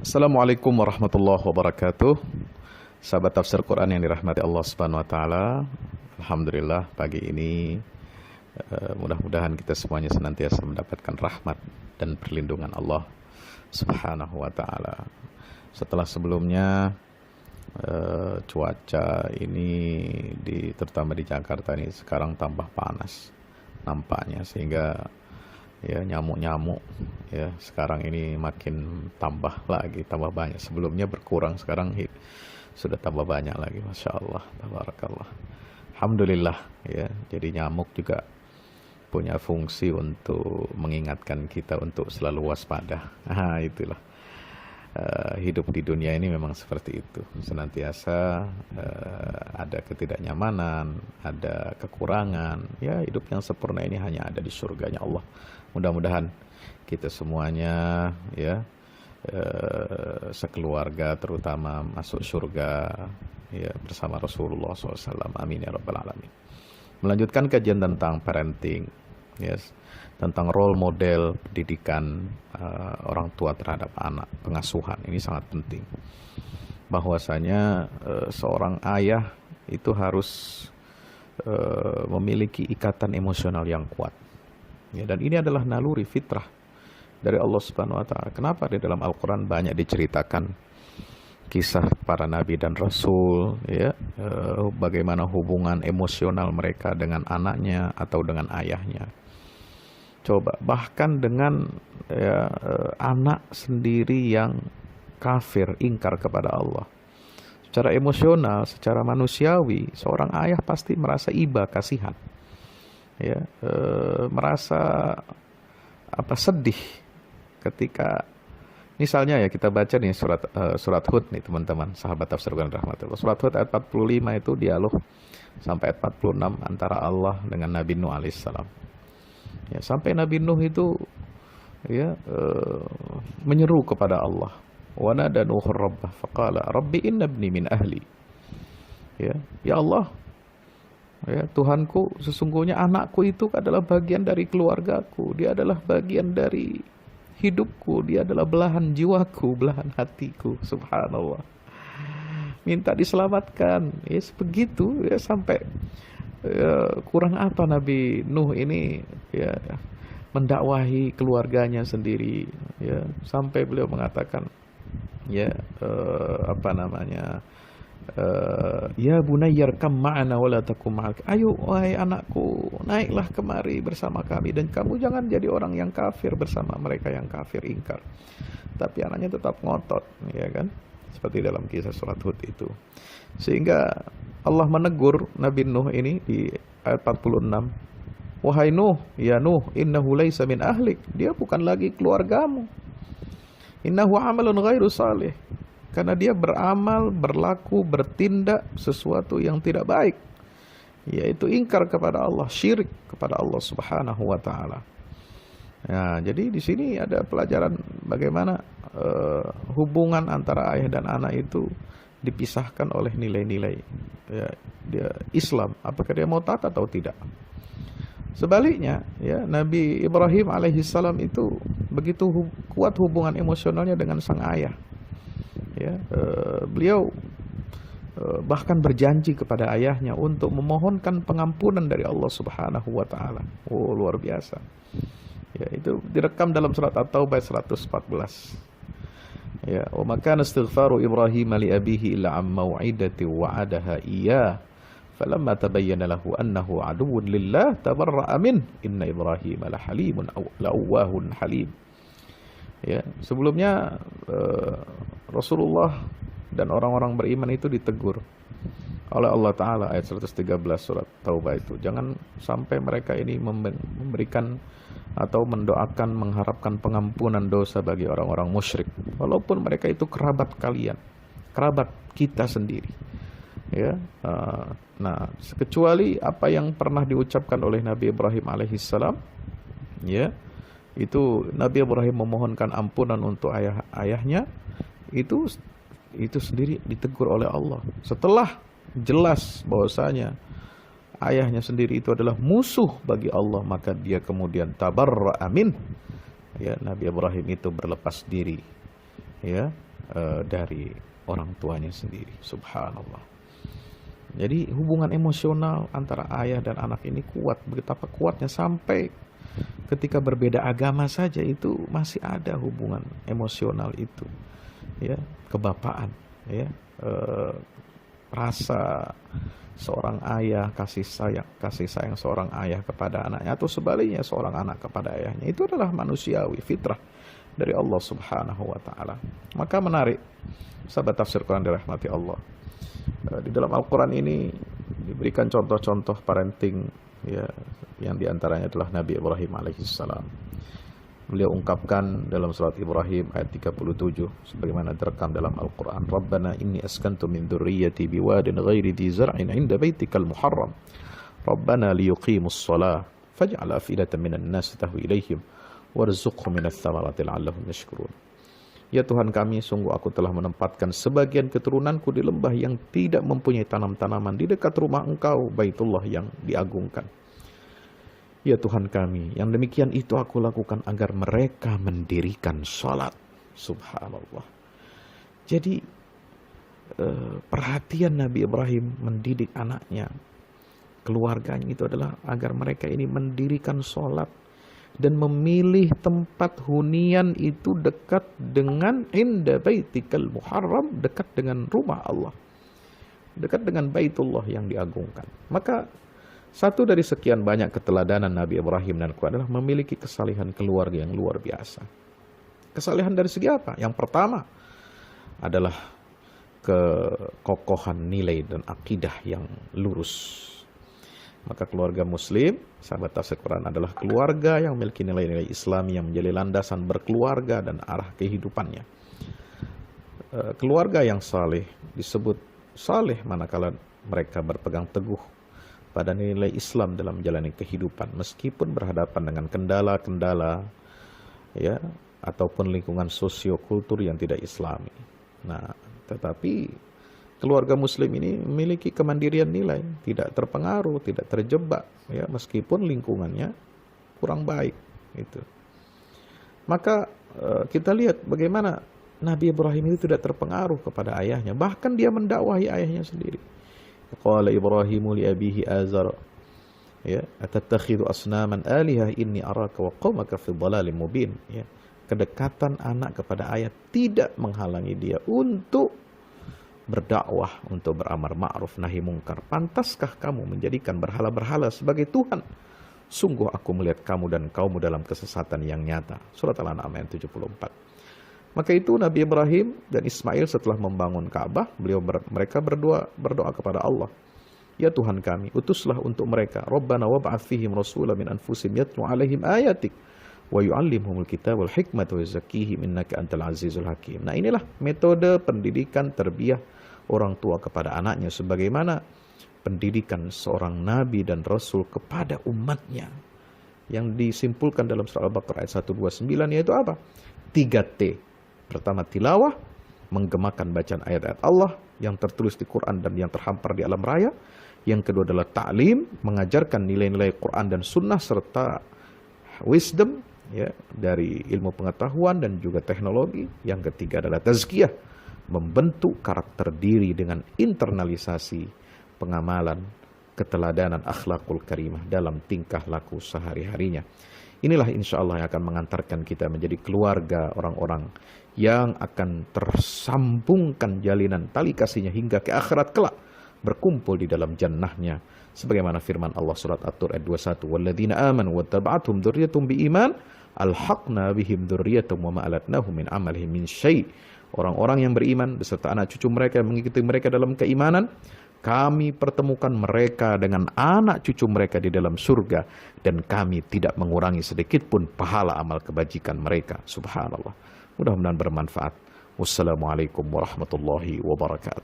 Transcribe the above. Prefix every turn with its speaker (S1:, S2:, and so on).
S1: Assalamualaikum warahmatullahi wabarakatuh. Sahabat tafsir Quran yang dirahmati Allah Subhanahu wa taala. Alhamdulillah pagi ini mudah-mudahan kita semuanya senantiasa mendapatkan rahmat dan perlindungan Allah Subhanahu wa taala. Setelah sebelumnya cuaca ini terutama di Jakarta ini sekarang tambah panas nampaknya, sehingga ya nyamuk-nyamuk ya sekarang ini makin tambah banyak. Sebelumnya berkurang, sekarang sudah tambah banyak lagi. Masya Allah, tabarakallah, alhamdulillah ya. Jadi nyamuk juga punya fungsi untuk mengingatkan kita untuk selalu waspada. Itulah hidup di dunia ini memang seperti itu, senantiasa ada ketidaknyamanan, ada kekurangan. Ya, hidup yang sempurna ini hanya ada di surganya Allah. Mudah-mudahan kita semuanya ya sekeluarga terutama masuk surga ya bersama Rasulullah SAW. Amin ya rabbal alamin. Melanjutkan kajian tentang parenting, yes, tentang role model pendidikan orang tua terhadap anak, pengasuhan. Ini sangat penting. Bahwasanya seorang ayah itu harus memiliki ikatan emosional yang kuat. Ya, dan ini adalah naluri fitrah dari Allah Subhanahu wa taala. Kenapa di dalam Al-Qur'an banyak diceritakan kisah para nabi dan rasul ya, bagaimana hubungan emosional mereka dengan anaknya atau dengan ayahnya. Coba bahkan dengan ya, anak sendiri yang kafir, ingkar kepada Allah. Secara emosional, secara manusiawi, seorang ayah pasti merasa iba, kasihan. Ya, merasa sedih ketika misalnya ya kita baca nih surat Hud nih teman-teman, sahabat tafsir Quran rahmatullah. Surat Hud ayat 45 itu dialog sampai ayat 46 antara Allah dengan Nabi Nuh alaihissalam. Ya, sampai Nabi Nuh itu ya menyeru kepada Allah. Wa nada Nuh rabbah faqala rabbi inna ibni min ahli. Ya Allah, ya Tuhanku, sesungguhnya anakku itu adalah bagian dari keluargaku, dia adalah bagian dari hidupku, dia adalah belahan jiwaku, belahan hatiku. Subhanallah, minta diselamatkan. Ya begitu ya, sampai ya, kurang apa Nabi Nuh ini ya mendakwahi keluarganya sendiri ya, sampai beliau mengatakan ya ya bunayyar kam ma'ana wala takum ma'ak. Ayo wahai anakku, naiklah kemari bersama kami dan kamu jangan jadi orang yang kafir bersama mereka yang kafir ingkar. Tapi anaknya tetap ngotot, ya kan? Seperti dalam kisah surat Hud itu. Sehingga Allah menegur Nabi Nuh ini di ayat 46. Wahai Nuh, ya Nuh, innahu laisa min ahlik. Dia bukan lagi keluargamu. Innahu amalun ghairu salih. Karena dia beramal, berlaku, bertindak sesuatu yang tidak baik, yaitu ingkar kepada Allah, syirik kepada Allah Subhanahu wa taala. Nah, jadi di sini ada pelajaran bagaimana hubungan antara ayah dan anak itu dipisahkan oleh nilai-nilai ya, dia Islam, apakah dia mau taat atau tidak. Sebaliknya, ya Nabi Ibrahim alaihissalam itu begitu kuat hubungan emosionalnya dengan sang ayah. Ya, beliau bahkan berjanji kepada ayahnya untuk memohonkan pengampunan dari Allah Subhanahu wa taala. Oh, luar biasa. Ya, itu direkam dalam surat At-Taubah 114. Ya, wa maka istighfaru Ibrahim li abihi illa am mau'idati wa'adaha iyyah falamma tabayyana lahu annahu aduwwun lillah tabarra'a min inna Ibrahim la halimun la'awwahun halim. Ya, sebelumnya Rasulullah dan orang-orang beriman itu ditegur oleh Allah Ta'ala ayat 113 surat Taubah itu. Jangan sampai mereka ini memberikan atau mendoakan, mengharapkan pengampunan dosa bagi orang-orang musyrik, walaupun mereka itu kerabat kalian, kerabat kita sendiri. Ya, nah, kecuali apa yang pernah diucapkan oleh Nabi Ibrahim alaihissalam, ya, itu Nabi Ibrahim memohonkan ampunan untuk ayahnya, itu sendiri ditegur oleh Allah. Setelah jelas bahwasanya ayahnya sendiri itu adalah musuh bagi Allah, maka dia kemudian tabarra'a min. Ya, Nabi Ibrahim itu berlepas diri. Ya, dari orang tuanya sendiri. Subhanallah. Jadi hubungan emosional antara ayah dan anak ini kuat. Betapa kuatnya sampai ketika berbeda agama saja itu masih ada hubungan emosional itu, ya, kebapaan, ya, rasa seorang ayah, kasih sayang seorang ayah kepada anaknya, atau sebaliknya seorang anak kepada ayahnya, itu adalah manusiawi, fitrah dari Allah Subhanahu wa taala. Maka menarik, sahabat tafsir Quran dirahmati Allah, di dalam Al-Quran ini diberikan contoh-contoh parenting, ya, yang diantaranya adalah Nabi Ibrahim alaihissalam. Beliau ungkapkan dalam surat Ibrahim ayat 37 sebagaimana direkam dalam Al-Quran, Rabbana inni askantu min dzurriyyati biwadin ghairi dzi zar'in 'inda baitikal muharram Rabbana liyuqimus shalah faj'al afidatan minan nas tahwi ilaihim warzuqhum minats thamarati la'allahum yashkurun. Ya Tuhan kami, sungguh aku telah menempatkan sebagian keturunanku di lembah yang tidak mempunyai tanam-tanaman di dekat rumah Engkau, Baitullah yang diagungkan. Ya Tuhan kami, yang demikian itu aku lakukan agar mereka mendirikan salat. Subhanallah. Jadi perhatian Nabi Ibrahim mendidik anaknya, keluarganya, itu adalah agar mereka ini mendirikan salat dan memilih tempat hunian itu dekat dengan inda baitikal muharram, dekat dengan rumah Allah, dekat dengan Baitullah yang diagungkan. Maka satu dari sekian banyak keteladanan Nabi Ibrahim dan keluarga adalah memiliki kesalehan keluarga yang luar biasa. Kesalehan dari segi apa? Yang pertama adalah kekokohan nilai dan akidah yang lurus. Maka keluarga muslim, sahabat tafsir Quran, adalah keluarga yang memiliki nilai-nilai Islami yang menjadi landasan berkeluarga dan arah kehidupannya. Keluarga yang saleh disebut saleh manakala mereka berpegang teguh pada nilai Islam dalam menjalani kehidupan, meskipun berhadapan dengan kendala-kendala, ya, ataupun lingkungan sosiokultur yang tidak Islami. Nah, tetapi keluarga muslim ini memiliki kemandirian nilai, tidak terpengaruh, tidak terjebak, ya, meskipun lingkungannya kurang baik, gitu. Maka kita lihat bagaimana Nabi Ibrahim itu tidak terpengaruh kepada ayahnya, bahkan dia mendakwahi ayahnya sendiri. Qala Ibrahimu li abihi Azar, ya, atattakhidhu asnaman alihah inni araka wa qaumaka fi dhalalin mubin, ya. Kedekatan anak kepada ayah tidak menghalangi dia untuk berdakwah, untuk beramar ma'ruf nahi mungkar. Pantaskah kamu menjadikan berhala-berhala sebagai Tuhan? Sungguh aku melihat kamu dan kaummu dalam kesesatan yang nyata. Surat Al-An'am ayat 74. Maka itu Nabi Ibrahim dan Ismail setelah membangun Ka'bah, mereka berdoa kepada Allah. Ya Tuhan kami, utuslah untuk mereka, Rabbana wab'ats fihim rasulan min anfusihim yatlu 'alaihim ayatik wa yu'allimuhumul kitaba wal hikmata wa yuzakkihim innaka antal azizul hakim. Nah, inilah metode pendidikan tarbiyah orang tua kepada anaknya, sebagaimana pendidikan seorang nabi dan rasul kepada umatnya, yang disimpulkan dalam surah Al-Baqarah ayat 129, yaitu apa? 3T. Pertama, tilawah, menggemakan bacaan ayat-ayat Allah yang tertulis di Quran dan yang terhampar di alam raya. Yang kedua adalah ta'lim, mengajarkan nilai-nilai Quran dan sunnah serta wisdom, ya, dari ilmu pengetahuan dan juga teknologi. Yang ketiga adalah tazkiyah, membentuk karakter diri dengan internalisasi pengamalan keteladanan akhlakul karimah dalam tingkah laku sehari-harinya. Inilah insya Allah yang akan mengantarkan kita menjadi keluarga orang-orang yang akan tersambungkan jalinan tali kasihnya hingga ke akhirat kelak, berkumpul di dalam jannahnya. Sebagaimana firman Allah surat At-Tur ayat 21, walladzina amanu wattaba'athum dzurriyyatuhum biiman alhaqna bihim dzurriyyatahum wa ma alatnahum min amalihim min syai'. Orang-orang yang beriman beserta anak cucu mereka yang mengikuti mereka dalam keimanan, kami pertemukan mereka dengan anak cucu mereka di dalam surga, dan kami tidak mengurangi sedikit pun pahala amal kebajikan mereka. Subhanallah. Mudah-mudahan bermanfaat. Wassalamualaikum warahmatullahi wabarakatuh.